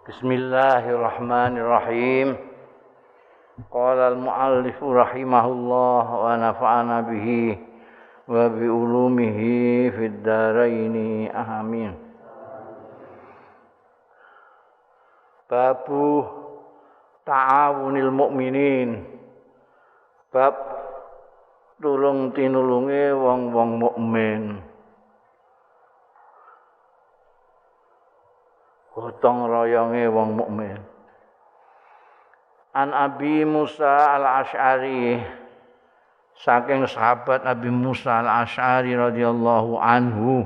Bismillahirrahmanirrahim. Qala al-muallif rahimahullah wa nafa'ana bihi wa bi ulumihi fid dharain. Amin. Babu ta'awunil mukminin. Bab tulung tinulunge wong-wong mukmin. Gotong royonge wong mukmin. An Abi Musa al-Asy'ari, saking sahabat Abi Musa al-Asy'ari radhiyallahu anhu,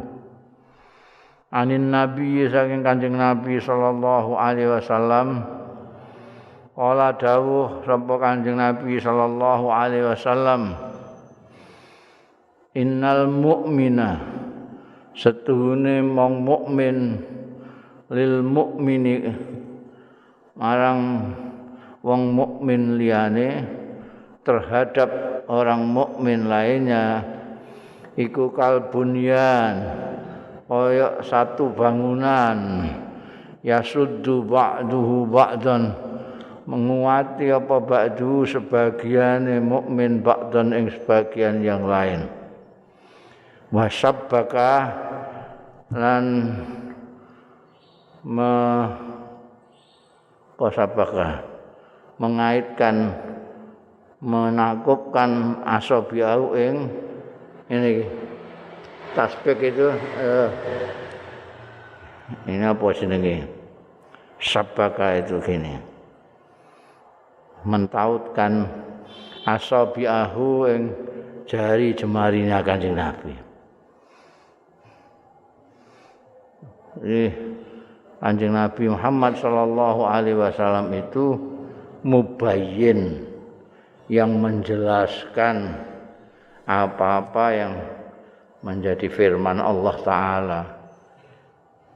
anin Nabi, saking Kanjeng Nabi sallallahu alaihi wasallam, qala dawuh sapa Kanjeng Nabi sallallahu alaihi wasallam, innal mu'mina, setuhune mong mukmin, lil mukmini marang wong mukmin liyane, terhadap orang mukmin lainnya, iku kalbunyan, kaya satu bangunan, yasuddu ba'duhu ba'dan, menguati apa ba'du sebagiane mukmin ba'dan ing sebagian yang lain. Wasabbaka lan mengaitkan, menakupkan asabiau ing ini tasbih itu ini apa jenenge, sabaka itu gini, mentautkan asabiahu ing jari jemarinya Kanjeng Nabi. Kanjeng Nabi Muhammad sallallahu alaihi wasallam itu mubayyin, yang menjelaskan apa-apa yang menjadi firman Allah Ta'ala.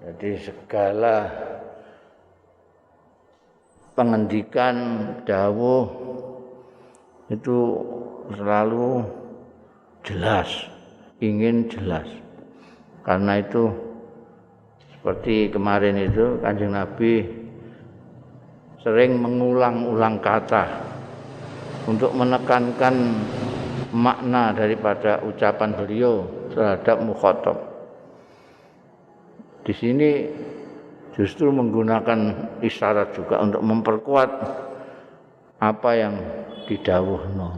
Jadi segala pengendikan dawuh itu selalu jelas, ingin jelas. Karena itu seperti kemarin itu Kanjeng Nabi sering mengulang-ulang kata untuk menekankan makna daripada ucapan beliau terhadap mukhatab. Di sini justru menggunakan isyarat juga untuk memperkuat apa yang didhawuhno.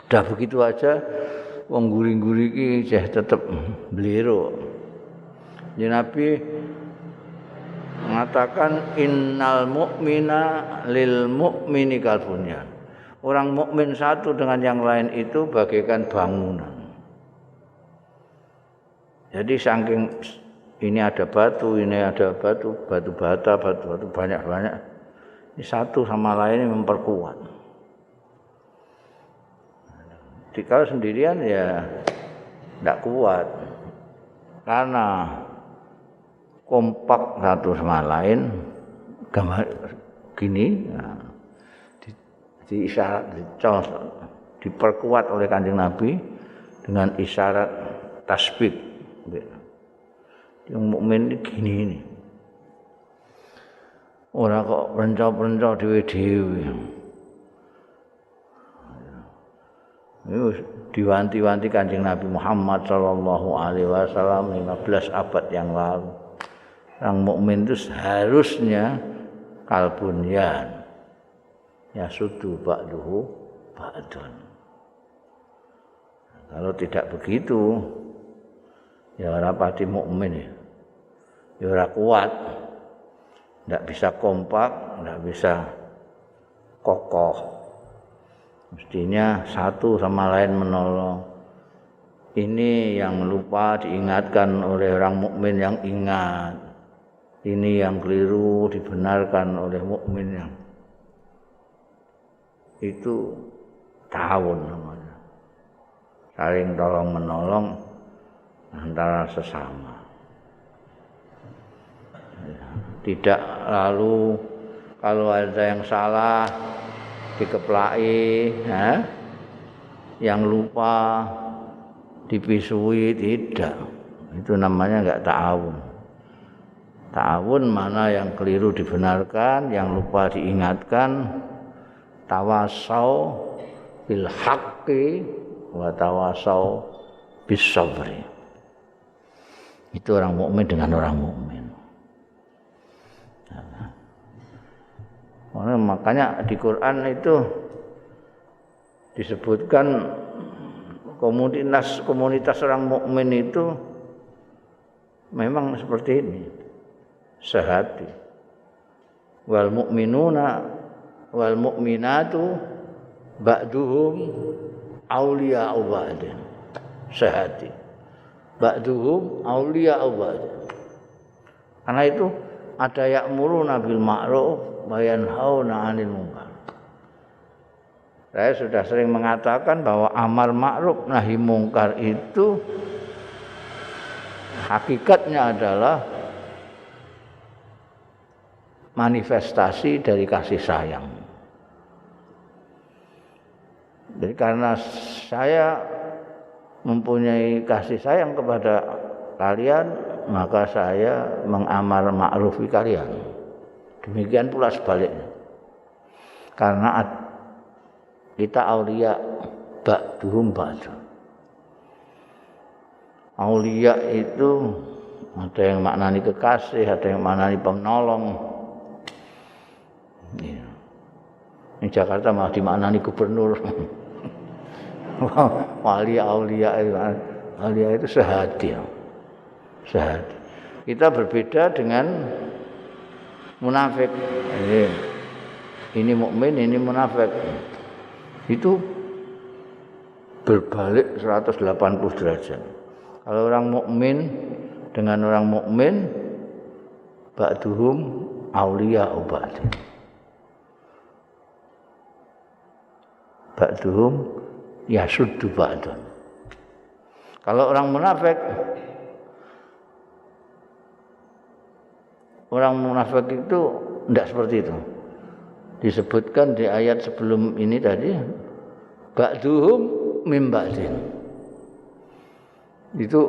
Udah begitu aja wong guri-guri iki tetep blero. Nabi mengatakan innal mu'mina lil mu'mini kalbunyan. Orang mukmin satu dengan yang lain itu bagaikan bangunan. Jadi saking ini ada batu, ini ada batu bata, batu banyak-banyak. Ini satu sama lain memperkuat. Kalau sendirian ya tidak kuat. Karena kompak satu sama lain, gambar gini, nah, di isyarat, diperkuat oleh Kanjeng Nabi dengan isyarat tasbih. Yang mukmin ini gini ini, orang kok rencau-rencau dewe-dewe. Ini diwanti-wanti Kanjeng Nabi Muhammad sallallahu alaihi wasallam 15 abad yang lalu. Orang mukmin itu seharusnya kalbunyan, yasuddu ba'duhu ba'dan. Kalau tidak begitu, ya ora pati mukmin ya. Ya ora kuat. Tidak bisa kompak, tidak bisa kokoh. Mestinya satu sama lain menolong. Ini yang lupa diingatkan oleh orang mukmin yang ingat. Ini yang keliru dibenarkan oleh mukmin yang itu ta'awun namanya. Saling tolong menolong antara sesama. Tidak lalu kalau ada yang salah dikeplaki, yang lupa dipisui, tidak. Itu namanya enggak ta'awun. Ta'awun mana yang keliru dibenarkan, yang lupa diingatkan. Tawasau bil haqqi wa tawasau bis sabri. Itu orang mukmin dengan orang mukmin. Makanya di Quran itu disebutkan komunitas orang mukmin itu memang seperti ini, sehati. Wal mu'minuna wal mu'minatu ba'duhum awliya'u ba'din, sehati. Ba'duhum awliya'u ba'din. Karena itu ada ya'muruna bil ma'ruf wa yanhauna 'anil munkar. Saya sudah sering mengatakan bahwa amar ma'ruf nahi mungkar itu hakikatnya adalah manifestasi dari kasih sayang. Jadi karena saya mempunyai kasih sayang kepada kalian, maka saya mengamar ma'rufi kalian. Demikian pula sebaliknya. Karena kita aulia ba'duhum ba'du. Aulia itu ada yang maknani kekasih, ada yang maknani penolong. Ya. Di Jakarta malah dimaknani gubernur. Wali aulia itu sehati. Sehati. Kita berbeda dengan munafik. Ini mukmin, ini munafik. Itu berbalik 180 derajat. Kalau orang mukmin dengan orang mukmin, ba'duhum awliya'u ba'din. Ba'duhum yasuddu ba'dun. Kalau orang munafik, itu tidak seperti itu. Disebutkan di ayat sebelum ini tadi, ba'duhum mim ba'din. Itu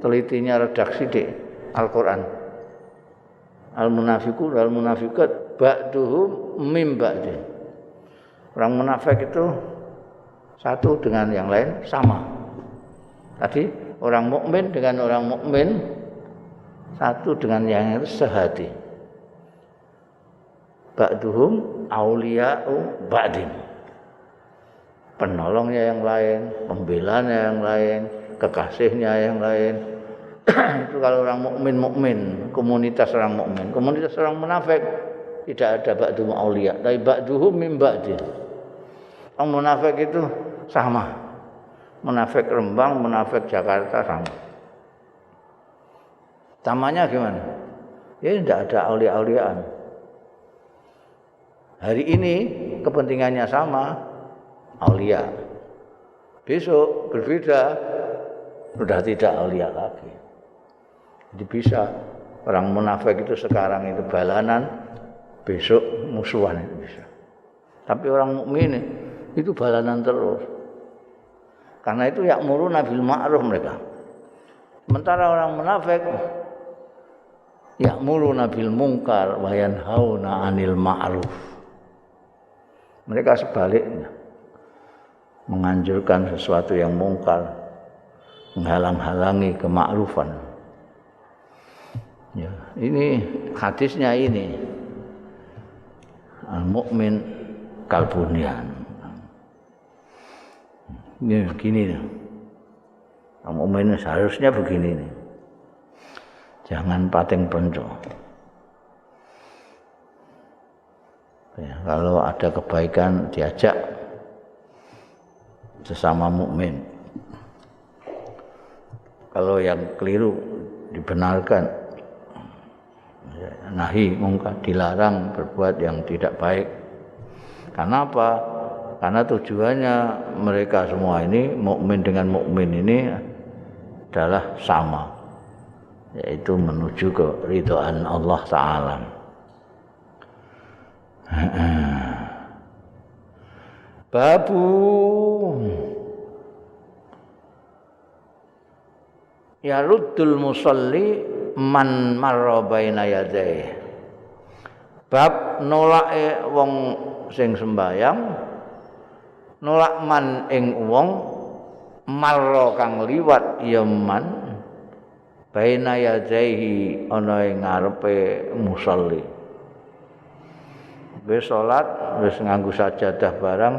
telitinya redaksi di Al-Qur'an. Al-munafiqun wal munafiqat ba'duhum mim ba'din. Orang munafik itu satu dengan yang lain sama. Tadi orang mukmin dengan orang mukmin satu dengan yang lain sehati. Ba'duhum awliya'u ba'din. Penolongnya yang lain, pembelanya yang lain, kekasihnya yang lain. Itu kalau orang mukmin, komunitas orang mukmin. Komunitas orang munafik tidak ada ba'duhum awliya, tapi ba'duhum min ba'din. Orang munafik itu sama. Munafik Rembang, munafik Jakarta sama. Tamanya gimana? Ya tidak ada aulia-auliaan. Hari ini kepentingannya sama, aulia. Besok berbeda, sudah tidak aulia lagi. Jadi bisa orang munafik itu sekarang itu balanan, besok musuhan itu bisa. Tapi orang mukmin itu balanan terus. Karena itu ya'muruna bil ma'ruf mereka. Sementara orang munafik ya'muruna bil munkar wa yanhauna 'anil ma'ruf. Mereka sebaliknya menganjurkan sesuatu yang mungkar, menghalang-halangi kemakrufan. Ya, ini hadisnya ini. Al-mu'min kalbunyan. Ini begini nih. Al-mu'min seharusnya begini nih. Jangan pating penco. Ya, kalau ada kebaikan diajak sesama mukmin. Kalau yang keliru dibenarkan. Nahi mungkar, dilarang berbuat yang tidak baik. Karena apa? Karena tujuannya mereka semua ini mukmin dengan mukmin ini adalah sama, yaitu menuju ke ridhaan Allah Ta'ala. Babu yaruddul musalli man marra baina yadai. Bab nolake wong sing sembayang nolak man ing wong marra kang liwat ya man baina yadaihi ana ing ngarepe musolli. Wis salat wis nganggo sajadah barang,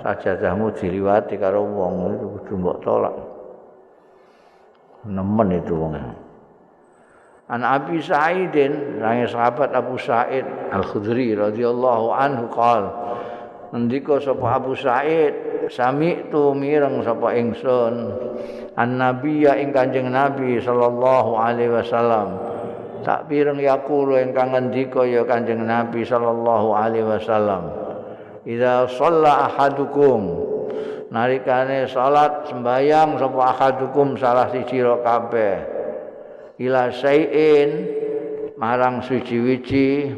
sajadahmu diliwati karo wong itu kudu mbok tolak. Nemen itu wong. An Abi Sa'idin, sahabat Abu Sa'id Al-Khudri radhiyallahu anhu qala ngendika sapa Abu Sa'id sami'tu mireng sapa ingsun an-nabiyya ing Kanjeng Nabi sallallahu alaihi wasallam tak pireng yaqulu ingkang ngendika ya Kanjeng Nabi sallallahu alaihi wasallam idza shalla ahadukum nalikane salat sembayang sapa ahadukum salah siji ro kabeh ila syai'in marang suci-wici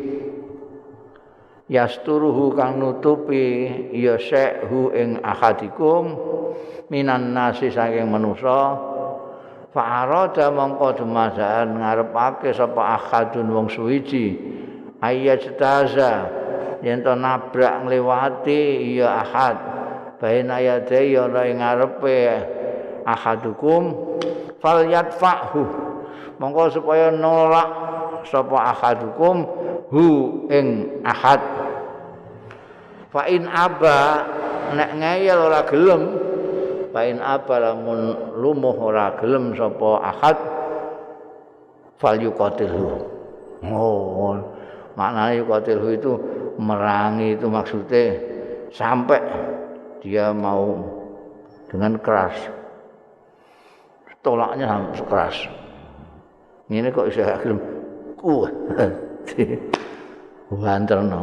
yasturuhu kang nutupi ya syai'hu ing ahadikum minan nasi saking manusa fa arada mongko dumadaan ngarepake sapa ahadun wong suwiji ayat taza yen to nabrak ngliwati ya ahad baina yadai ana ing ngarepe ahadukum fal yadfahu monggo supaya nolak sapa ahadukum hu ing ahad fa in aba nek ngeyel ora gelem fa in aba lamun lumuh ora gelem sapa ahad fal yuqatilhu oh maknanya yuqatilhu itu merangi itu maksudnya sampai dia mau dengan keras tolaknya sampai keras. Ini kok iso gelem banterno.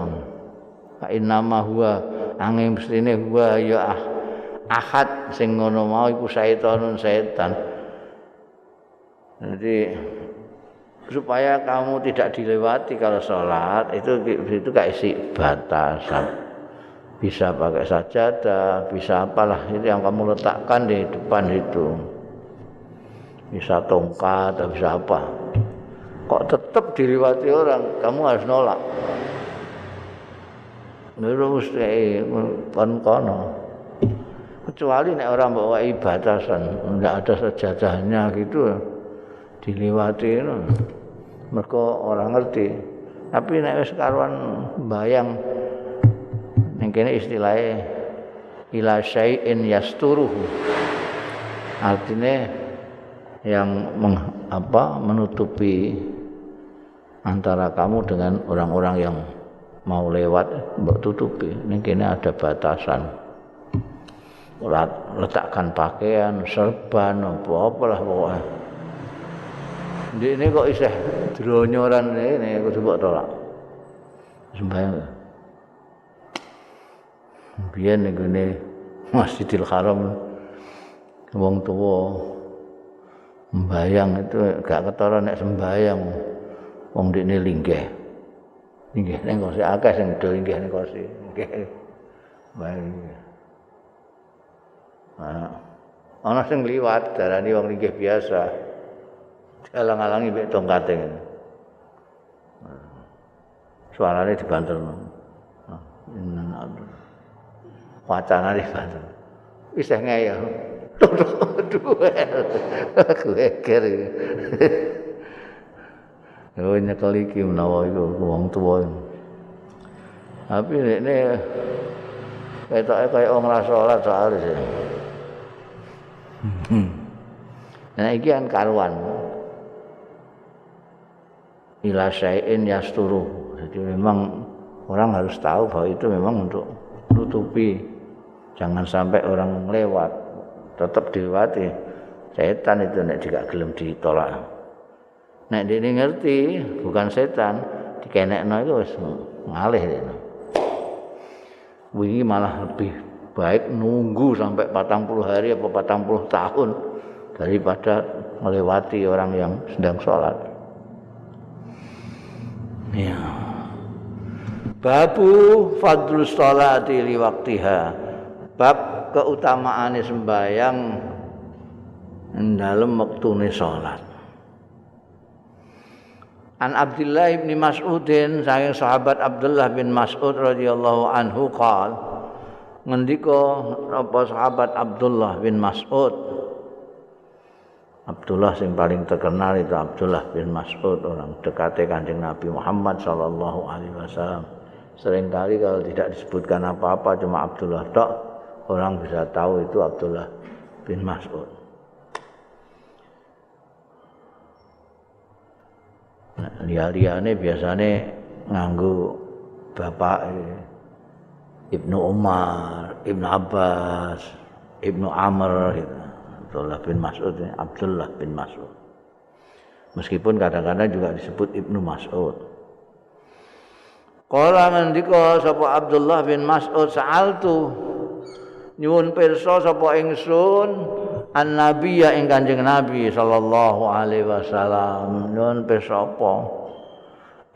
Fa innama huwa angin mestine huwa ya ahad sing ngono mau iku setan. Jadi supaya kamu tidak dilewati kalau sholat itu kasih batasan. Bisa pakai sajadah, bisa apalah itu yang kamu letakkan di depan itu. Bisa tongkat atau bisa apa. Kok tetap diliwati orang, kamu harus nolak. Itu mesti kono. Kecuali nek orang bawa batasan, enggak ada sajadahnya gitu, diliwati itu. Mereka orang ngerti. Tapi nek wis karuan bayang ning kene istilahnya ila syai'in yasturuhu. Artinya yang menutupi antara kamu dengan orang-orang yang mau lewat mbok tutupi. Ning kene ada batasan. Letakkan pakaian, serban apa-apa lah pokoknya. Ini kok isih dronyoran ini kudu mbok tolak. Sembayang. Biyen ning ngene Masjidil Haram wong tuwa sembayang itu gak ketara nek sembayang wong ndekne linggih. Linggih ning kursi akeh sing do linggih ning kursi. Nggih. Baik. Ana sing liwat darani wong linggih biasa. Alang-alangi mek tongkate ngene. Suarane dibanterno. Wacana dibanter. Isih ngeyel. Geger. Yo nyekel iki menawa iku wong tuwa. Tapi nek ketoke kaya wong ora salat soal sih. Nah iki kan karuan. Ila syai'in yasturu. Jadi memang orang harus tahu bahwa itu memang untuk tutupi. Jangan sampai orang lewat. Tetap dilewati. Setan itu nek juga gelem ditolak. Nek dene ngerti bukan setan, dikenekno iku wis ngalih dene. Wingi malah lebih baik nunggu sampai 40 hari apa 40 tahun daripada melewati orang yang sedang sholat. Ya. Babu fadlus sholati li waqtiha. Bab keutamaane sembahyang dalem wektune salat. An Abdullah bin Mas'udin saking sahabat Abdullah bin Mas'ud radhiyallahu anhu qala ngendika apa sahabat Abdullah bin Mas'ud. Abdullah yang paling terkenal itu Abdullah bin Mas'ud, orang dekatnya Kanjeng Nabi Muhammad sallallahu alaihi wasallam. Seringkali kalau tidak disebutkan apa-apa cuma Abdullah tok, orang bisa tahu itu Abdullah bin Mas'ud. Liya-liyane biasanya nganggo bapak Ibnu Umar, Ibnu Abbas, Ibnu Amr gitu. Abdullah bin Mas'ud ini Abdullah bin Mas'ud. Meskipun kadang-kadang juga disebut Ibnu Mas'ud. Kala ngendika sapa Abdullah bin Mas'ud sa'altu nyuwun pirsa sapa ingsun an-nabiyya ing Kanjeng Nabi sallallahu alaihi wasallam. Nyuwun pirsa apa?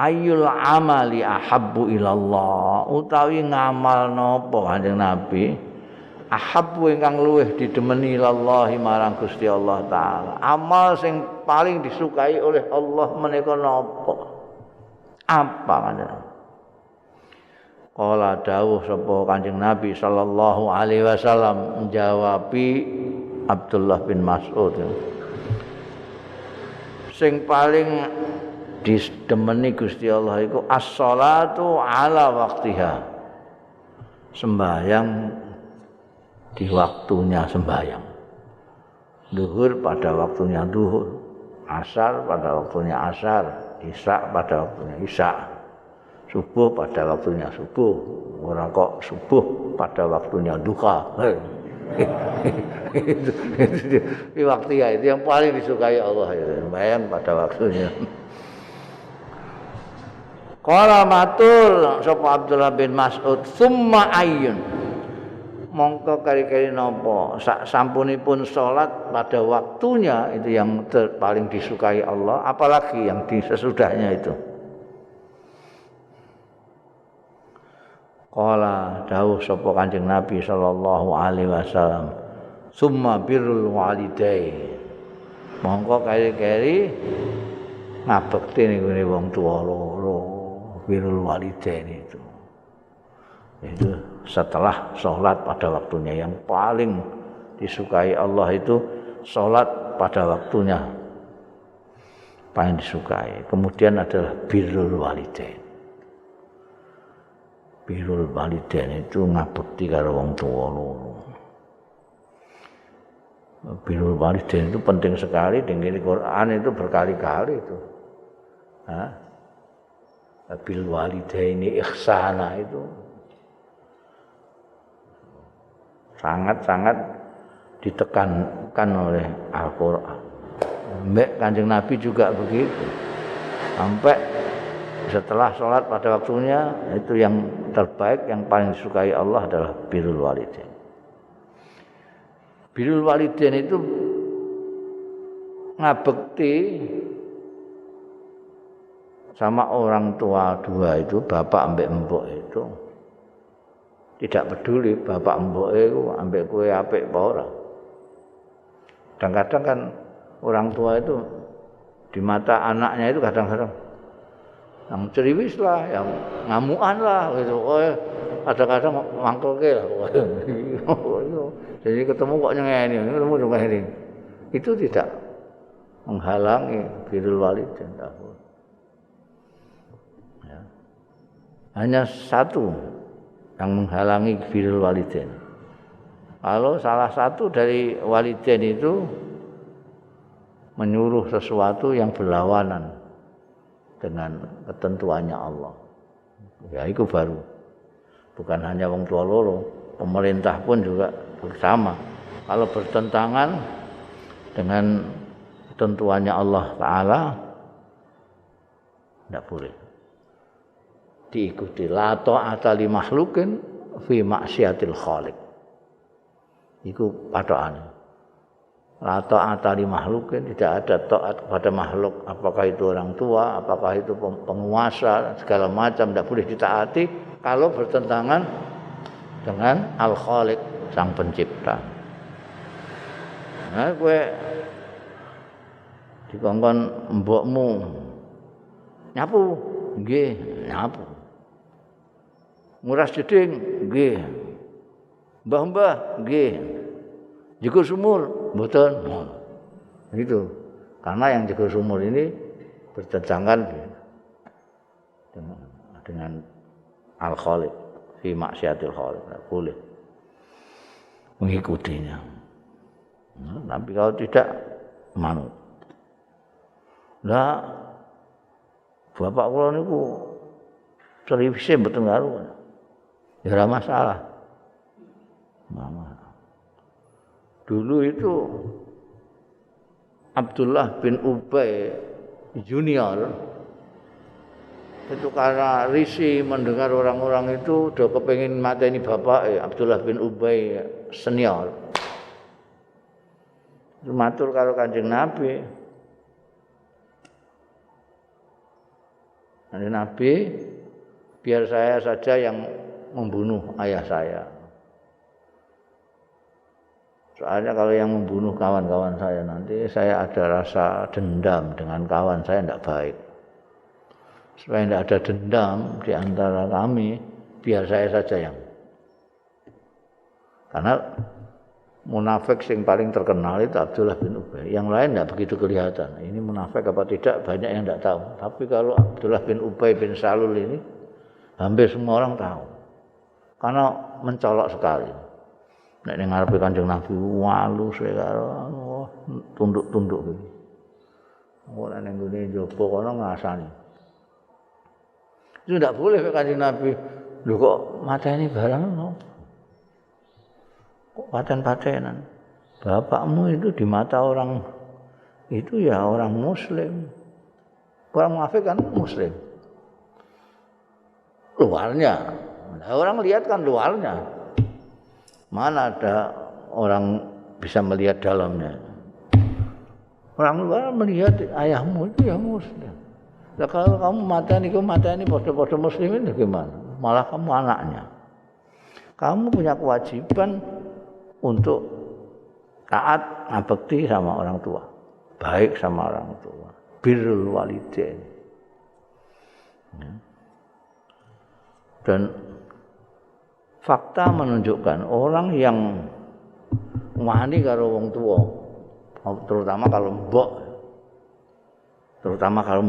Ayyul amali ahabbu ilallah, utawi ngamal napa Kanjeng Nabi ahabbu ingkang luweh didemeni ilallahi marang Gusti Allah taala. Amal sing paling disukai oleh Allah menika napa? Apa Kanjeng? Kala dawuh sapa Kanjeng Nabi sallallahu alaihi wasallam menjawabi Abdullah bin Mas'ud. Sing paling didemeni Gusti Allah iku as-shalatu ala waqtiha. Sembahyang di waktunya sembahyang. Zuhur pada waktunya zuhur, asar pada waktunya asar, isya pada waktunya isya. Subuh pada waktunya subuh, ora kok subuh pada waktunya duha. Itu waktu ya itu yang paling disukai Allah itu, sembahyang pada waktunya. Qala matur sapa Abdullah bin Mas'ud, "Tsumma ayyun." Mongko kari-kari napa sampunipun salat pada waktunya itu yang paling disukai Allah, apalagi yang di sesudahnya itu. Qala dawuh sapa Kanjeng Nabi sallallahu alaihi wasallam, "Summa birrul walidain." Mongko kari-kari ngabekti niku wong tuwa loro, birrul walidain itu. Itu setelah sholat pada waktunya yang paling disukai Allah itu sholat pada waktunya paling disukai. Kemudian adalah birrul walidain. Birrul walidain itu ngabekti karo wong tuwa loro. Birrul walidain itu penting sekali, di Quran itu berkali-kali itu. Bil walidaini ihsana itu sangat-sangat ditekankan oleh Al-Qur'an. Mbak Kanjeng Nabi juga begitu. Sampai setelah sholat pada waktunya itu yang terbaik, yang paling disukai Allah adalah birrul walidain. Birrul walidain itu ngabekti sama orang tua dua itu, bapak ambek mbok itu. Tidak peduli bapak mbok itu ambek kowe apik apa ora. Kadang-kadang kan orang tua itu di mata anaknya itu kadang-kadang yang ceriwis lah, yang ngamuan lah gitu. Kadang-kadang mangkelke lah. Jadi ketemu kok nyengeni, itu tidak menghalangi birrul walidain. Ya. Hanya satu yang menghalangi birrul walidain. Kalau salah satu dari walidain itu menyuruh sesuatu yang berlawanan dengan ketentuannya Allah, ya itu baru. Bukan hanya wong tua loro, pemerintah pun juga bersama. Kalau bertentangan dengan ketentuannya Allah Ta'ala, tidak boleh diikuti. La ta'ata li makhlukin fi maksiatil khaliq. Iku patokan. La ta'ata li makhlukin, tidak ada taat kepada makhluk, apakah itu orang tua, apakah itu penguasa, segala macam tidak boleh ditaati kalau bertentangan dengan Al-Khaliq, sang pencipta. Nah, kowe dikongkon mbokmu nyapu, nggih, nyapu. Nguras jeding, nggih. Mbah-mbah, nggih. Jegur sumur, mboten. Itu. Karena yang jegur sumur ini bertentangan dengan al-khaliq, fi maksiatil khaliq, boleh mengikutinya. Tapi kalau tidak manut. Lah bapak kula niku servise mboten karuan. Ya ora masalah. Mama. Dulu itu Abdullah bin Ubay Junior itu karena risih mendengar orang-orang itu udah kepengin mateni bapak Abdullah bin Ubay senior. Matur karo Kanjeng Nabi. Kanjeng Nabi, biar saya saja yang membunuh ayah saya. Soalnya kalau yang membunuh kawan-kawan saya nanti saya ada rasa dendam dengan kawan saya tidak baik. Supaya tidak ada dendam di antara kami, biar saya saja yang. Karena munafik yang paling terkenal itu Abdullah bin Ubay. Yang lain tidak begitu kelihatan. Ini munafik apa tidak banyak yang tidak tahu. Tapi kalau Abdullah bin Ubay bin Salul ini hampir semua orang tahu. Karena mencolok sekali. Nek ning ngarepe Kanjeng Nabi walu karo tunduk-tunduk gitu. Ora ning ngene njaba kono ngasani. Itu tidak boleh Kanjeng Nabi. Lho kok mateni barang no? Kok paten-patenan? Bapakmu itu di mata orang itu ya orang muslim. Orang munafik kan muslim. Luarnya. Nah, orang lihat kan luarnya. Mana ada orang bisa melihat dalamnya. Orang luar melihat ayahmu itu ya muslim. Nah, kalau kamu mateni podo-podo muslimin gimana? Malah kamu anaknya. Kamu punya kewajiban untuk taat ngabekti sama orang tua. Baik sama orang tua. Birrul walidain. Dan fakta menunjukkan orang yang wani karo wong tua, terutama kalau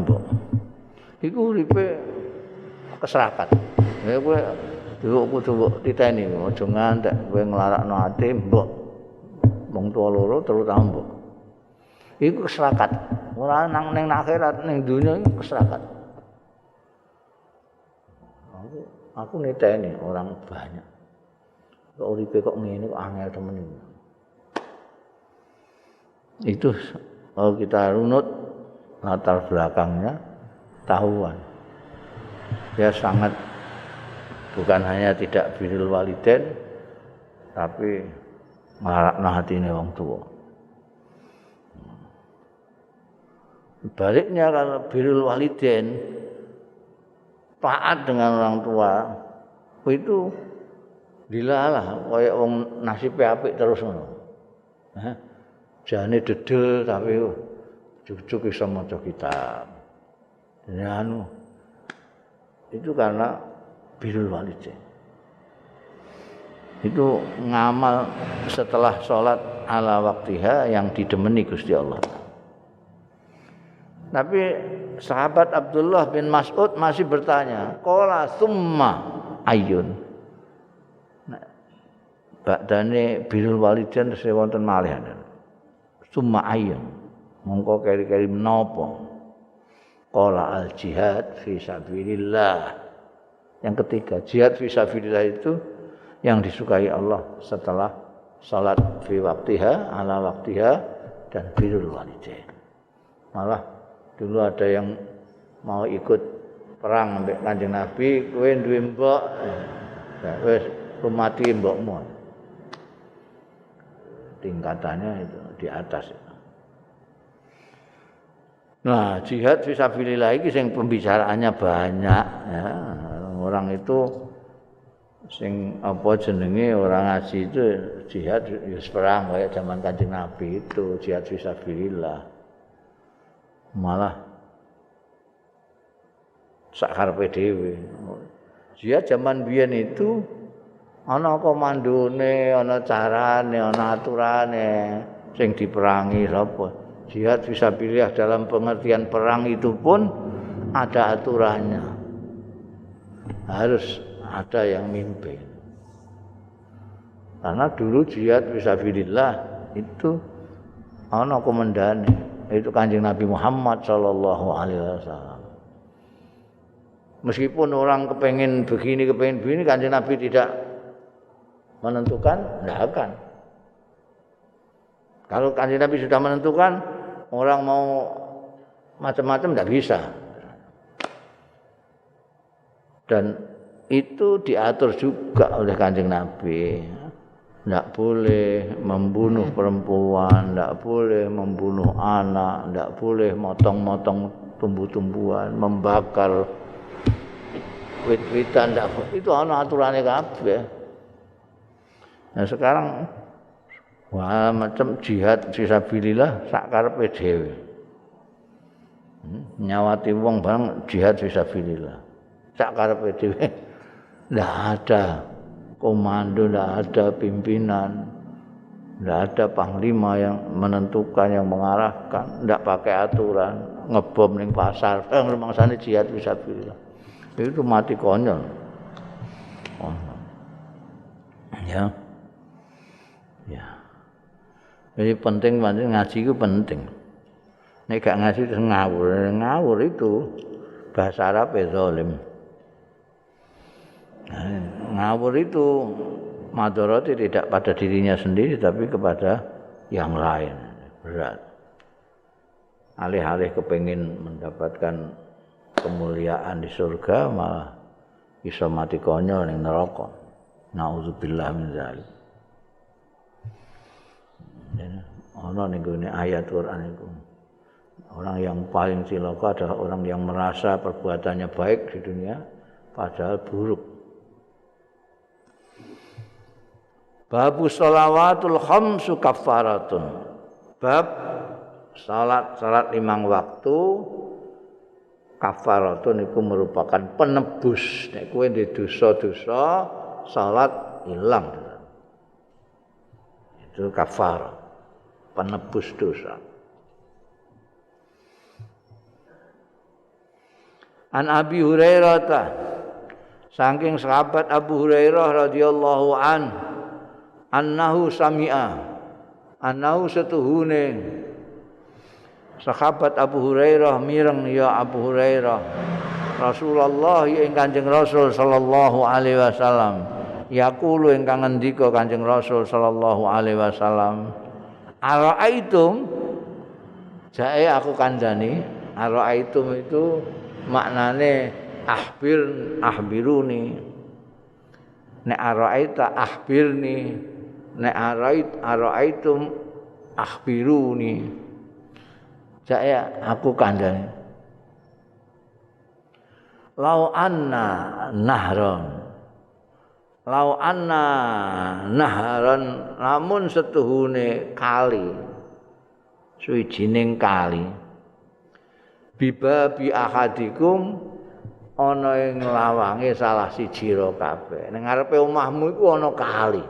mbok, iku uripe keserakat. Ya kowe kudu mbok titeni, aja ngantek kowe nglarakno ati mbok. Wong tua loro terutama mbok. Iku keserakat. Ora nang ning akhirat ning dunya iku keserakat. Aku niteni orang banyak. Kok uripe kok ngene kok angel temen iki. Itu kalau kita runut latar belakangnya tahuan. Dia sangat bukan hanya tidak birrul walidain tapi marakna hatine wong tua. Baliknya kalau birrul walidain taat dengan orang tua itu dilalah kaya wong nasibe apik terus ngono. Jane dedel tapi cucuk iso maca kitab. Ya itu karena birrul walidain. Itu ngamal setelah sholat ala waktiha yang didemeni Gusti Allah. Tapi sahabat Abdullah bin Mas'ud masih bertanya, qala summa ayyun. Nah, badane birrul walidain terus wonten malih. Summa ayyun. Mongko keri-keri menapa? Qala al jihad fi sabilillah. Yang ketiga, jihad fi sabilillah itu yang disukai Allah setelah salat fi waktiha ala waktiha dan birrul walidain. Malah dulu ada yang mau ikut perang ambek Kanjeng Nabi, kowe duwe mbok. Ya wis rumati mbokmu. Tingkatannya itu di atas. Nah, jihad fisabilillah iki sing pembicaraannya banyak ya. Orang itu sing apa jenenge orang ngaji itu jihad ya perang kayak zaman Kanjeng Nabi itu jihad fisabilillah. Malah sak karepe dhewe. Jihad zaman biyen itu ana komandone, ana carane, ana aturane sing diperangi sapa. Jihad fisabilillah dalam pengertian perang itu pun ada aturannya. Harus ada yang mimpin. Karena dulu jihad fisabilillah itu ana komandane, itu Kanjeng Nabi Muhammad sallallahu alaihi wasallam. Meskipun orang kepengin begini, Kanjeng Nabi tidak menentukan, tidak akan. Kalau Kanjeng Nabi sudah menentukan, orang mau macam-macam tidak bisa. Dan itu diatur juga oleh Kanjeng Nabi. Tidak boleh membunuh perempuan, tidak boleh membunuh anak, tidak boleh motong-motong tumbuh-tumbuhan, membakar wit-witan, itu ana aturannya kabeh. Nah sekarang wah macam jihad fisabilillah sak karepe dhewe. Nyawati wong barang jihad fisabilillah. Sak karepe dhewe. Ndak ada komando, ndak ada pimpinan, ndak ada panglima yang menentukan, yang mengarahkan, ndak pakai aturan, ngebom ning pasar, rumangsane jihad fisabilillah. Itu mati konyol. Oh. Ya. Ya. Jadi penting ngaji itu penting. Nek gak ngaji terus ngawur. Ngawur itu bahasa Arab zalim. Nah, ngawur itu madharati tidak pada dirinya sendiri tapi kepada yang lain. Berat. Alih-alih kepengin mendapatkan kemuliaan di surga malah bisa mati konyol ning neraka. Nauzubillah min dzalik. Ana ning ayat Quran itu. Orang yang paling cilaka adalah orang yang merasa perbuatannya baik di dunia padahal buruk. Babu shalawatul khamsu kaffaratun. Bab salat 5 waktu kafaratun itu merupakan penebus. Nek kowe ndek dosa-dosa, salat ilang. Itu kafarah. Penebus dosa. An Abi Hurairah saking sahabat Abu Hurairah radhiyallahu annahu sami'a annahu satuhune sahabat Abu Hurairah mireng ya Abu Hurairah Rasulullah ing Kanjeng Rasul sallallahu alaihi wasallam yaqulu ingkang ngendika Kanjeng Rasul sallallahu alaihi wasallam ara'aitum jae aku kandhani ara'aitum itu maknane ahbiruni nek ara'aita ahbirni nek ara'aitum ahbiruni saya aku kandhani lau anna nahran lamun setuhune kali suwijining kali bibabi ahadikum ana ing lawange salah siji ro kabeh ning ngarepe omahmu iku ana kali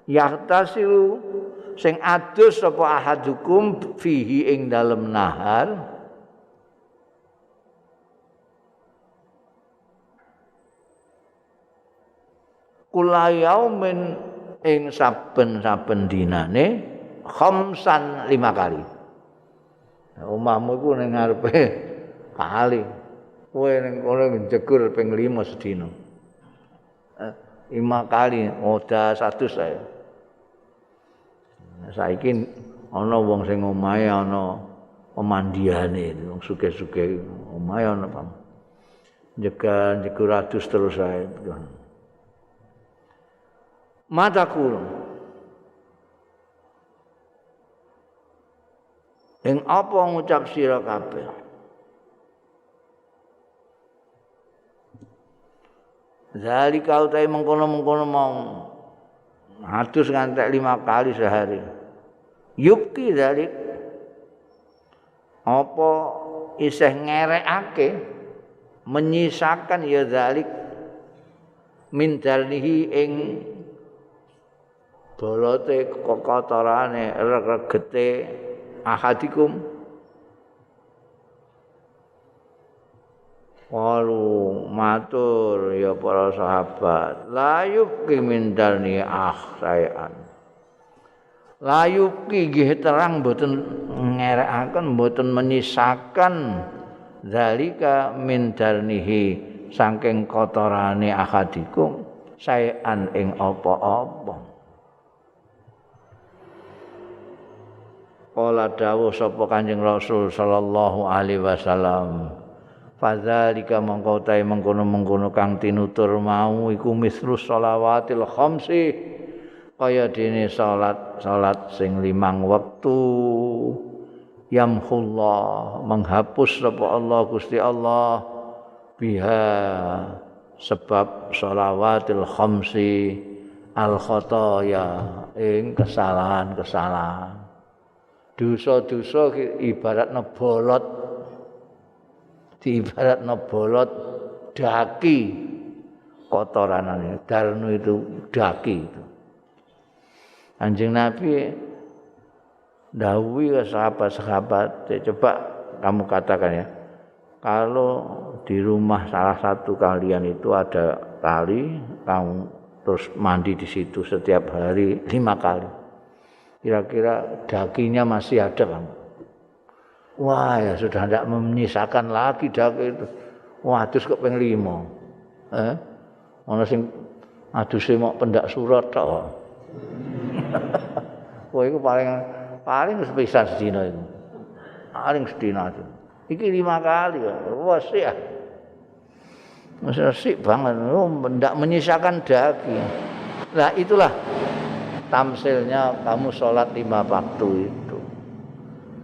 yahtasilu sing adus sapa ahadukum fihi ing dalem nahar kula yaumin ing saben-saben dinane khamsan 5 kali. Omahmu iku ning ngarepe kali. Kowe ning kono jegur ping 5 sedina. 5 kali oda 100 saya. Saiki ana wong sing omahe ana pemandiane, wong sugih-sugih omahe ana pam. Jegur 100 terus saya. Mataku ing apa ngucap sira kabeh zalika utahe mengkono-mengkono mau hadus ngantek 5 kali sehari yukti zalik apa isih ngerekake menyisakan ya zalik min dalnihi ing bolote kokotorane regete ahadikum walu matur ya para sahabat layub min dalni sayan layub nggih terang mboten ngerekaken mboten menyisakan zalika min dalnihi saking kotorane ahadikum sayan ing apa-apa. Kala dawuh sapa Kanjeng Rasul sallallahu alaihi wasallam fadzalika mongko tae mengkono-mengkono kang tinutur mau iku mislus shalawatil khamsi kaya dene salat sing 5 wektu yamhullah menghapus sapa Allah Gusti Allah biha sebab shalawatil khamsi al khotoya ing kesalahan-kesalahan dosa-dosa ibaratna bolot diibaratna bolot daki kotoranane darnu itu daki itu Kanjeng Nabi dawuhi ke sahabat-sahabat coba kamu katakan ya kalau di rumah salah satu kalian itu ada kali kamu terus mandi di situ setiap hari 5 kali kira-kira dakinya masih ada kamu wah ya sudah tidak menyisakan lagi daki itu. Wah adus kok ping 5. Ana sing aduse mok pendak surat tok. Wah iku paling sepisan sedina itu. Paling sedina itu. Iki 5 kali ya. Wah sih. Masih banget. Tidak menyisakan daki. Nah itulah tamsilnya kamu sholat 5 waktu itu.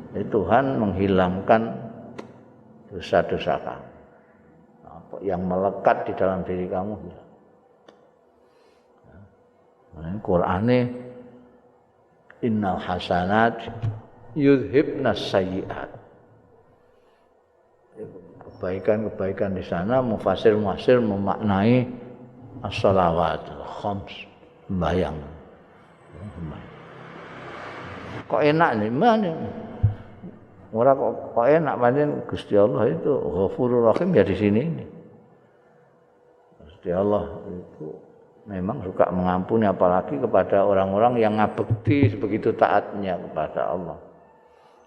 Tuhan menghilangkan dosa-dosa kamu. Apa yang melekat di dalam diri kamu. Nah, Qur'ane innal hasanat yudhibnas sayyi'at. Kebaikan-kebaikan di sana mufasir memaknai as-shalawatul khams sembahyang. Kok enak nih mana? Ora kok enak pancen Gusti Allah itu Ghafurur Rahim ya di sini ini. Gusti Allah itu memang suka mengampuni apalagi kepada orang-orang yang ngabekti begitu taatnya kepada Allah.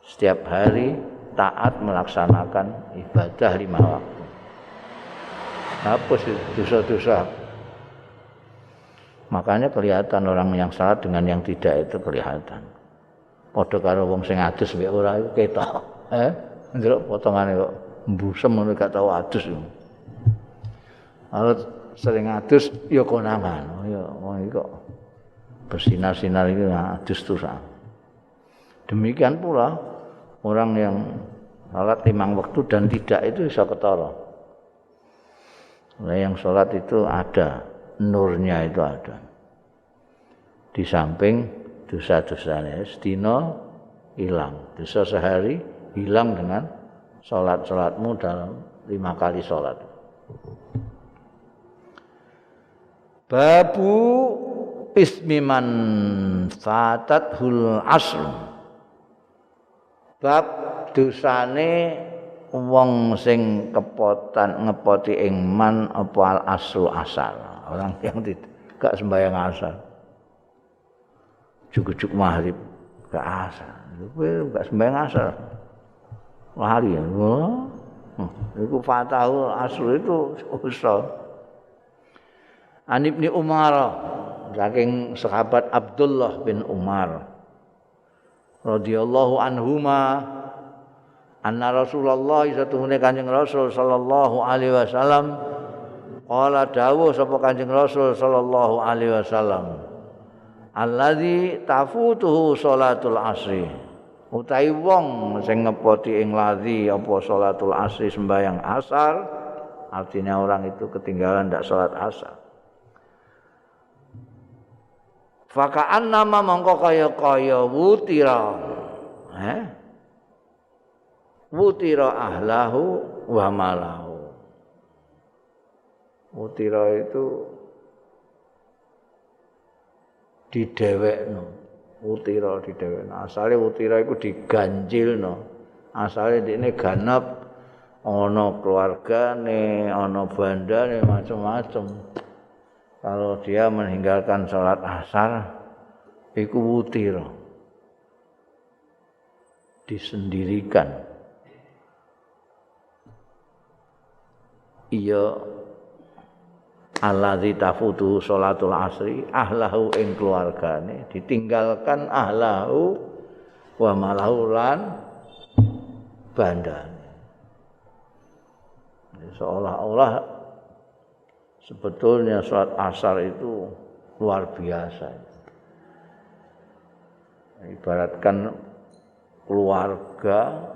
Setiap hari taat melaksanakan ibadah 5 waktu. Hapus dosa-dosa. Makanya kelihatan orang yang salat dengan yang tidak itu kelihatan. Padha karo wong sing adus mek ora iku ketok. Ndelok potongane kok mbusem ngono gak tau adus. Kalau sering adus ya konangan. Ya wong iki kok bersinar-sinar iki adus terus. Demikian pula orang yang salat 5 waktu dan tidak itu bisa ketara. Nah, yang salat itu ada nurnya itu ada. Di samping dosa-dosanya sedina hilang. Dosa sehari hilang dengan salat-salatmu dalam 5 kali salat. Babu ismi man fatathul asr. Bab dosane wong sing ngepoti ing man apa al asru asar. Orang yang tidak sembahyang asar. Cukup maghrib gak asar. Kowe gak sembahyang asar. Lari ya. Iku fatahul asr itu usah. An Ibnu Umar saking sahabat Abdullah bin Umar radhiyallahu anhuma anna Rasulullah satuhune Kanjeng Rasul sallallahu alaihi wasallam qala dawuh sapa Kanjeng Rasul sallallahu alaihi wasallam allazi tafutuhu sholatul asri utawi wong sing ngepoti ing ladzi apa sholatul asri sembahyang asar artinya orang itu ketinggalan ndak salat asar faka'annama mongko kaya wutira wutira ahlahu wa malahu. Wutira itu didewekno. Wutira didewekno. Asale wutira iku diganjilno. Asale dene ganep ana keluargane, ana bandane macam-macam. Kalau dia meninggalkan salat asar iku wutira. Disendirikan. Iya alladzi tafutu sholatul asri ahlahu ing keluargane ditinggalkan ahlahu wa malahu lan bandane. Seolah-olah sebetulnya sholat asar itu luar biasa. Ibaratkan keluarga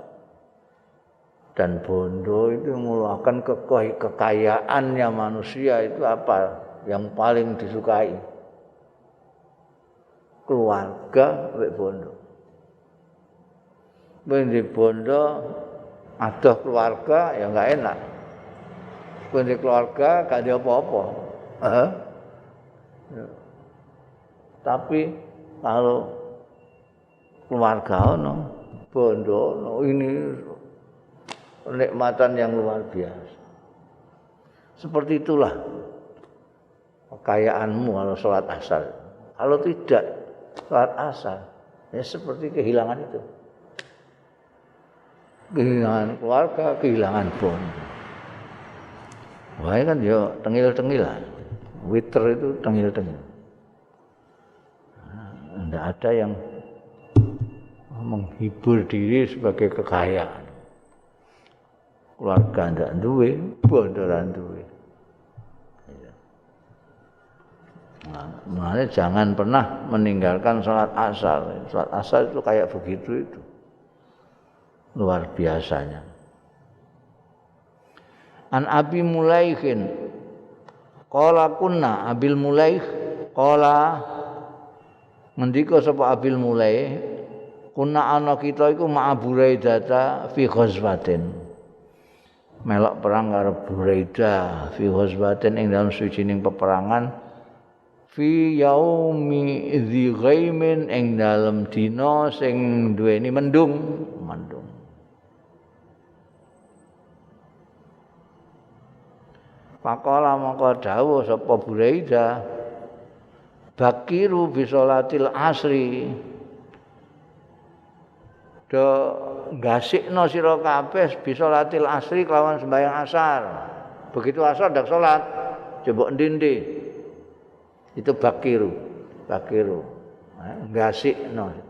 dan bondo itu merupakan kekayaannya manusia itu apa yang paling disukai? Keluarga wek bondo. Di bondo ada keluarga ya enggak enak. Di keluarga gak ada apa-apa. Tapi kalau keluarga ono, bondo ono, ini kenikmatan yang luar biasa. Seperti itulah kekayaanmu kalau sholat asar. Kalau tidak sholat asar, ya seperti kehilangan itu. Kehilangan keluarga, kehilangan bondo. Wah kan ya tengil-tengilan. Witer itu tengil-tengil. Tidak ada yang menghibur diri sebagai kekayaan. Keluarga ndak duwe, bondo ra duwe. Makanya jangan pernah meninggalkan sholat asar. Sholat asar itu kayak begitu itu. Luar biasanya. An Abi Mulaikhin qala kunna Abil Mulaikh qala ngendika sapa Abil Mulaikh kunna ana kita iku ma'a Buraidah fi ghazwatin melok perang karo Buraidah fi ghazwatin ing dalam suwijining peperangan fi yaumi dzi ghaimin ing dalam dina sing duweni mendung. Faqala mongko dawuh sapa Buraidah bakiru bi sholatil asri do gasikno sira kabeh bi sholatil asri kelawan sembahyang asar. Begitu asar ndak salat coba ndindi itu bakiru gasikno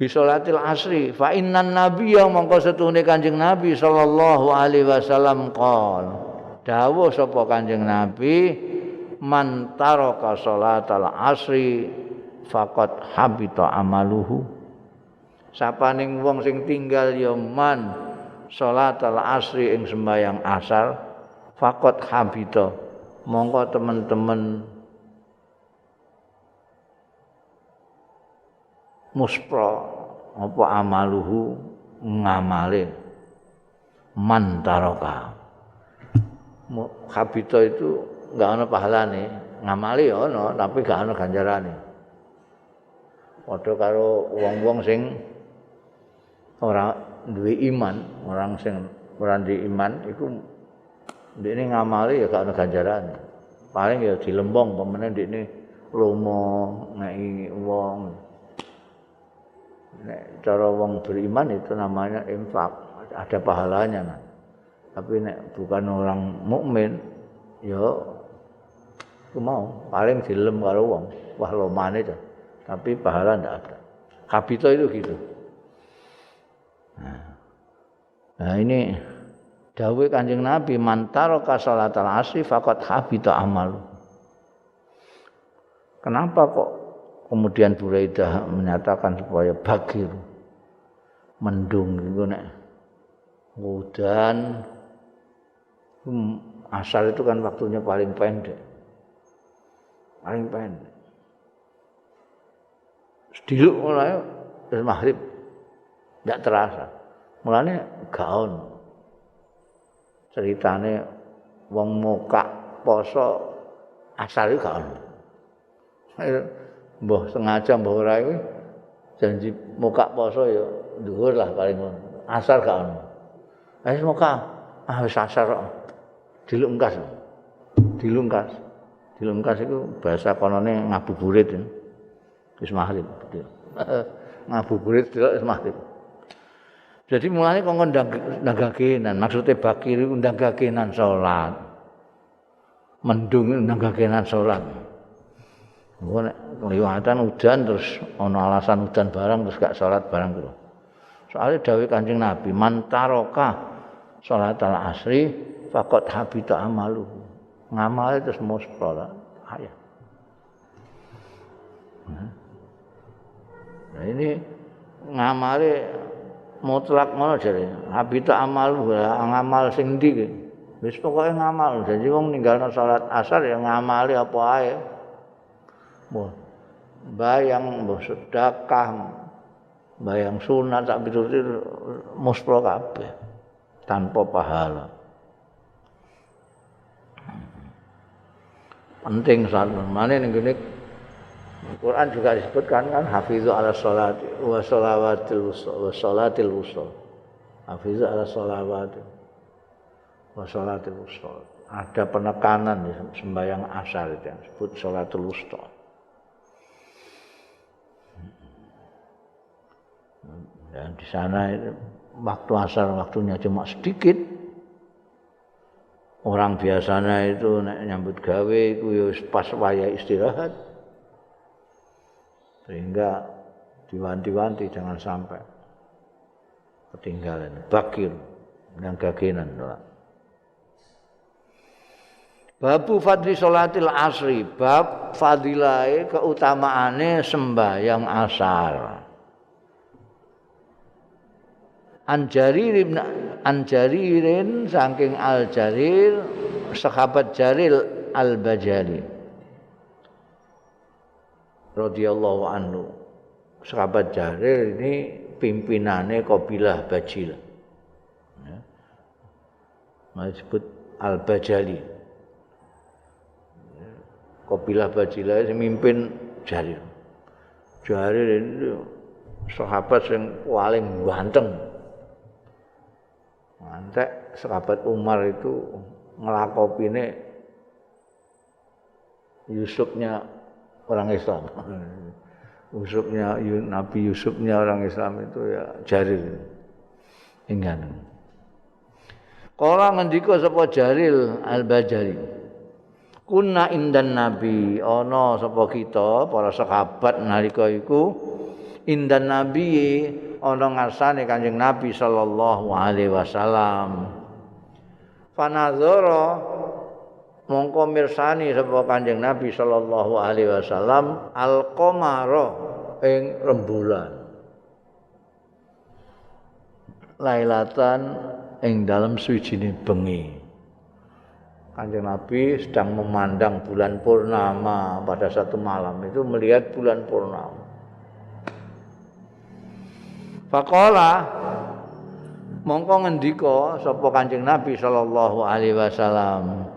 bisolatil asri fa innan nabiyya mongko setune Kanjeng Nabi sallallahu alaihi wasallam qol dawuh sapa Kanjeng Nabi man taraka salatal asri faqad habita amaluhu sapaning wong sing tinggal ya man salatal asri ing sembahyang asar faqad habita mongko teman-teman muspra apa amaluhu ngamale man taraka habita itu enggak ana pahalane ngamali ya ana tapi enggak ana ganjarane padha karo wong-wong sing ora duwe iman orang sing ora duwe iman iku ndekne ngamali ya enggak ana ganjarane paling ya dilembong pemene ndekne lomo ngeki wong. Nek cara wong beriman itu namanya infak, ada pahalanya nah. Tapi nek bukan orang mukmin, ya mau paling dilem karo wong, wah lomane to. Tapi pahala ndak ada. Kabito itu gitu. Nah ini dawuh Kanjeng Nabi mantaro ka salatal asri faqad habita amalu. Kenapa kok kemudian Buraidah menyatakan supaya bakir mendung itu nek udan asar itu kan waktunya paling pendek sediluk mulai dari maghrib ndak terasa. Mulane gak ono ceritane wong mokak poso asar iki gak ono. Mbah sengaja mbah ora iki janji mokak poso ya dhuwur lah paling ngono. Asar gak ono. Wis mokak wis asar kok. Dilungkas. Dilungkas iku bahasa konone ngabuburit. Wis maghrib. Ngabuburit wis maghrib. Jadi mulane kok ndang maksudnya bakir iku ndang gagenan salat. Mendung ndang gagenan salat. Engko nek kliwatan udan terus ana alasan udan barang terus gak salat barang terus. Soale dawuh Kanjeng Nabi, "Man taroka sholatal asri faqad habita amalu." Ngamale terus muspra. Ayah. Nah ini ngamale mutlak ngono jare. Habita amalu, ngamal sing ndi ki. Wis pokoke ngamal. Jadi wong ninggalno salat asar ya ngamali apa ae. Bayang sedekah, bayang sunat sak piturute muspra kabeh tanpa pahala. Penting salat. Mane ning gene Quran juga disebutkan kan hafizu ala sholati wa sholawatil wusta wa sholatil wusta. Hafizu ala sholawati wa sholatil wusta. Ada penekanan di sembahyang asar itu yang disebut sholatul wusta. Dan di sana itu, waktu asar waktunya cuma sedikit. Orang biasanya itu nyambut gawe itu ya pas waya istirahat. Sehingga diwanti-wanti jangan sampai ketinggalan. Bakir yang gagenan. Babu fadli sholatil asri, bab fadilahe keutamaane sembahyang asar. Anjaririn saking Al-Jarir sahabat Jaril Al-Bajali radhiyallahu anhu. Sahabat Jarir ini pimpinannya kabilah Bajil. Ya. Disebut Al-Bajali. Kabilah Bajil itu mimpin Jarir. Jarir itu sahabat yang paling ganteng. Antek sahabat Umar itu ngelakopine Yusufnya orang Islam. Yusufnya Nabi Yusufnya orang Islam itu ya Jarir. Ingat. Kala ngendika sapa Jaril Al-Bajali. Kunna indan Nabi, ana sapa kita para sahabat nalika iku indan Nabi ana ngarsane Kanjeng Nabi sallallahu alaihi wasallam. Fanazara mongko mirsani sapa Kanjeng Nabi sallallahu alaihi wasallam al-qamara ing rembulan. Lailatan ing dalem suwijine bengi. Kanjeng Nabi sedang memandang bulan purnama pada satu malam itu melihat bulan purnama. Faqala mongko ngendika sapa Kanjeng Nabi sallallahu alaihi wasallam,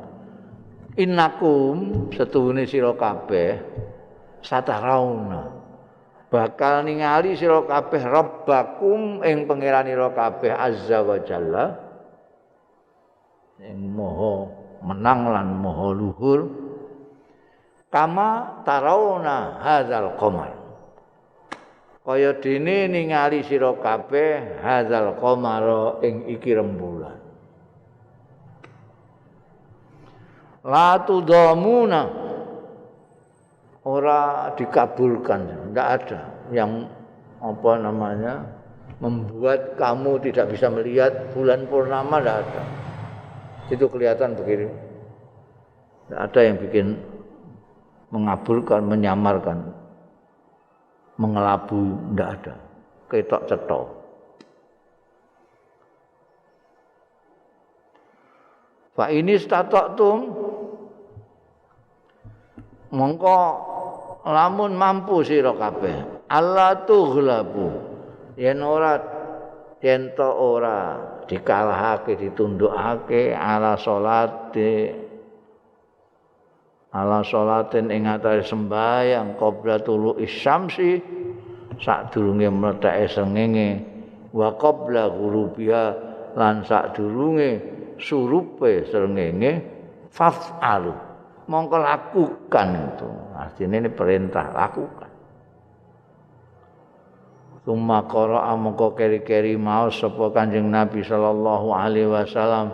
innakum setuhune sira kabeh satarauna bakal ningali sira kabeh rabbakum ing pangeranira kabeh azza wa jalla ing maha menang lan maha luhur kama tarauna hadzal qamar kaya dene ningali sira kabeh hadzal qamara ing iki rembulan. La tudamuna ora dikabulkan, tidak ada yang apa namanya membuat kamu tidak bisa melihat bulan purnama, tidak ada. Itu kelihatan begini. Tidak ada yang bikin mengabulkan, menyamarkan. Mengelabui ndak ada, ketok cetok. Fa ini stata'tum mongko lamun mampu sira kabeh Allah tughlabu yen ora yen to ora dikalahake ditundukake ala salatin ing atase sembahyang qabla tulu'is syamsi sadurunge mletheke srengenge wa qabla ghurubiha lan sadurunge surupe srengenge faf'alu mongko lakukan itu artinya ini perintah lakukan. Summa qara'a mongko keri-keri maos sapa Kanjeng Nabi sallallahu alaihi wasallam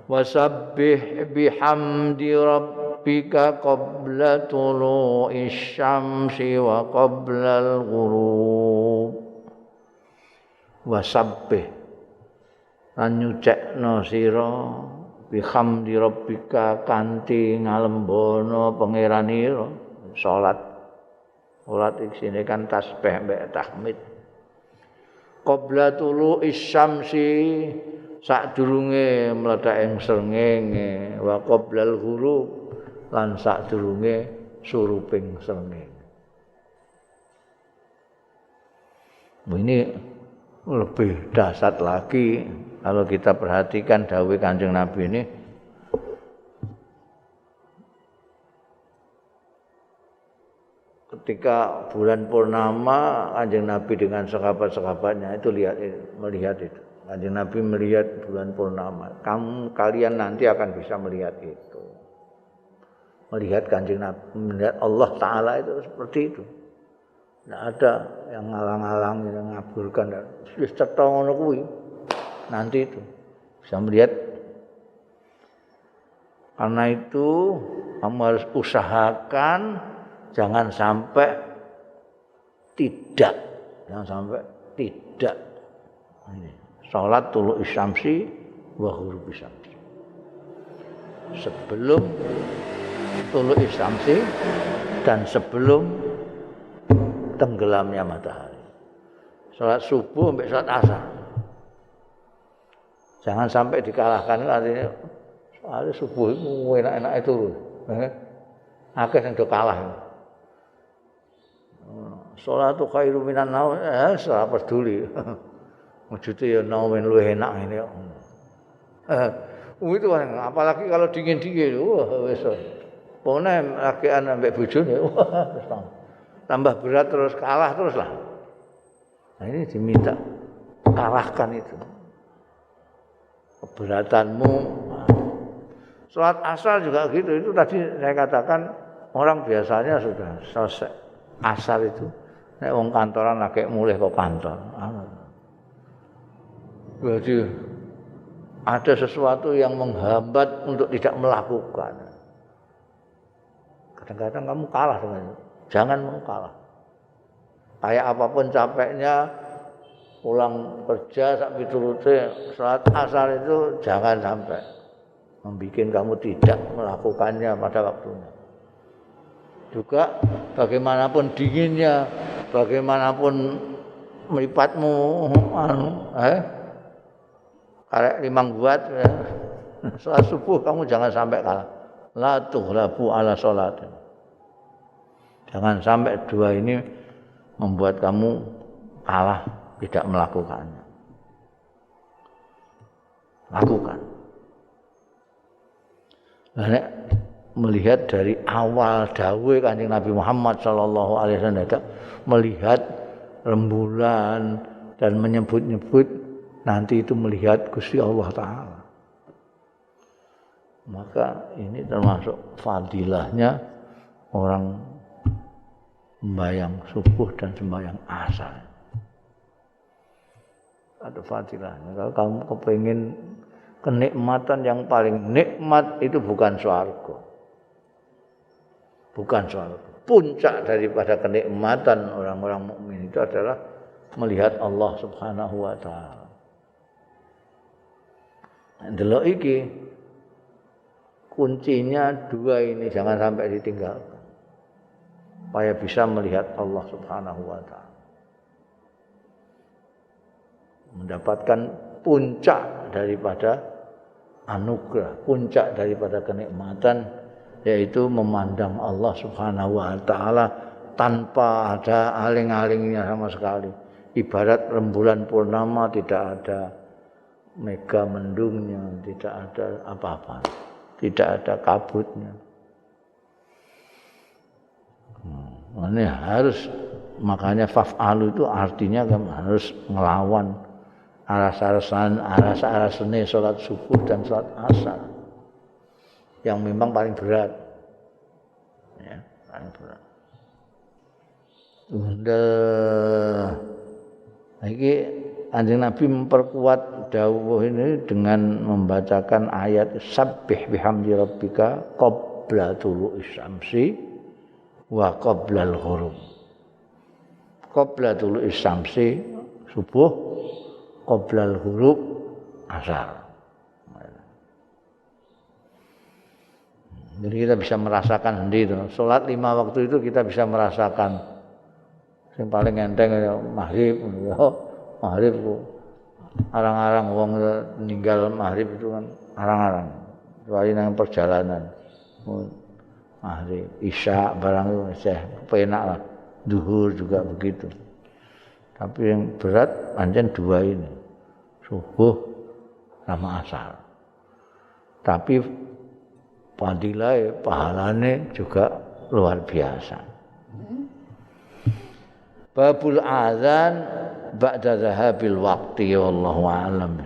wasabbih bihamdi rabbika qabla tulu'is syamsi wa qabla al-ghurub wasabbih lan nyucekno sira bihamdi rabbika kanthi ngalembono pangeranira salat iki kan tasbih mbek tahmid qabla tulu'is syamsi sadurunge mletheke srengenge wa qablal ghurub lan sadurunge suruping srengenge. Ini lebih dahsyat lagi kalau kita perhatikan dawuh Kanjeng Nabi ini. Ketika bulan purnama Kanjeng Nabi dengan sahabat-sahabatnya itu melihat itu. Kanjeng Nabi melihat bulan purnama. Kalian nanti akan bisa melihat itu. Melihat Kanjeng Nabi, melihat Allah Ta'ala itu seperti itu. Tidak ada yang ngalang-ngalang, yang ngaburkan. Wis cetha ngono kuwi. Nanti itu bisa melihat. Karena itu kamu harus usahakan jangan sampai tidak. Ini salat tulu'is syamsi wa ghurubis syamsi. Sebelum tulu'is syamsi dan sebelum tenggelamnya matahari. Salat subuh sampai salat asar. Jangan sampai dikalahkan artinya soalnya subuh itu enak-enak turun. Akeh sing do kalah. Salatu khairu minan naum, ora peduli. Maksudnya ya naum luwih enak ngene kok. Itu apalagi kalau dingin-dingin, wis. Pone rakean ambek bojone, wis tambah berat terus kalah terus lah. Nah ini diminta kalahkan itu. Keberatanmu. Salat asar juga gitu. Itu tadi saya katakan orang biasanya sudah selesai. Asar itu nek wong kantoran lagi mulih kok kantor. Berarti ada sesuatu yang menghambat untuk tidak melakukan. Kadang-kadang kamu kalah dengan itu. Jangan mau kalah. Kayak apapun capeknya pulang kerja sak piturute salat asar itu jangan sampai membuat kamu tidak melakukannya pada waktunya. Juga bagaimanapun dinginnya, bagaimanapun meripatmu karek limang buat salat subuh kamu jangan sampai kalah. La tughlabu ala salat. Jangan sampai dua ini membuat kamu kalah tidak melakukannya. Lakukan. Nah, melihat dari awal dawuh Kanjeng Nabi Muhammad sallallahu alaihi wasallam melihat rembulan dan menyebut-nyebut nanti itu melihat Gusti Allah Ta'ala. Maka ini termasuk fadilahnya orang sembahyang subuh dan sembahyang asar. Ada fadilahnya. Kalau kamu kepingin kenikmatan yang paling nikmat itu bukan surga. Bukan surga. Puncak daripada kenikmatan orang-orang mukmin itu adalah melihat Allah Subhanahu wa taala. Ndelok iki kuncinya dua ini jangan sampai ditinggalkan. Supaya bisa melihat Allah Subhanahu wa taala. Mendapatkan puncak daripada anugerah, puncak daripada kenikmatan yaitu memandang Allah Subhanahu wa taala tanpa ada aling-alingnya sama sekali. ibarat rembulan purnama, tidak ada mega mendungnya, tidak ada apa-apa, tidak ada kabutnya. Ini harus, makanya faf'alu itu artinya kan harus melawan aras-arasane sholat subuh dan sholat asar yang memang paling berat, ya, paling berat. Lagi Kanjeng Nabi memperkuat dawuh ini dengan membacakan ayat sabbih bihamdi rabbika qabla tulu'is syamsi wa qablal ghurub. Qabla tulu'is syamsi subuh, qablal ghurub asar. Jadi kita bisa merasakan sendiri. Salat 5 waktu itu kita bisa merasakan. Yang paling enteng ya maghrib, maghrib arang-arang wong ninggal maghrib itu kan arang-arang. Kecuali nang perjalanan. Maghrib, isya barang itu masih penak lah. Zuhur juga begitu. Tapi yang berat pancen dua ini. Subuh sama asar. Tapi fadilah pahalane juga luar biasa. Babul azan ba'da zahabil waqti wallahu a'lam.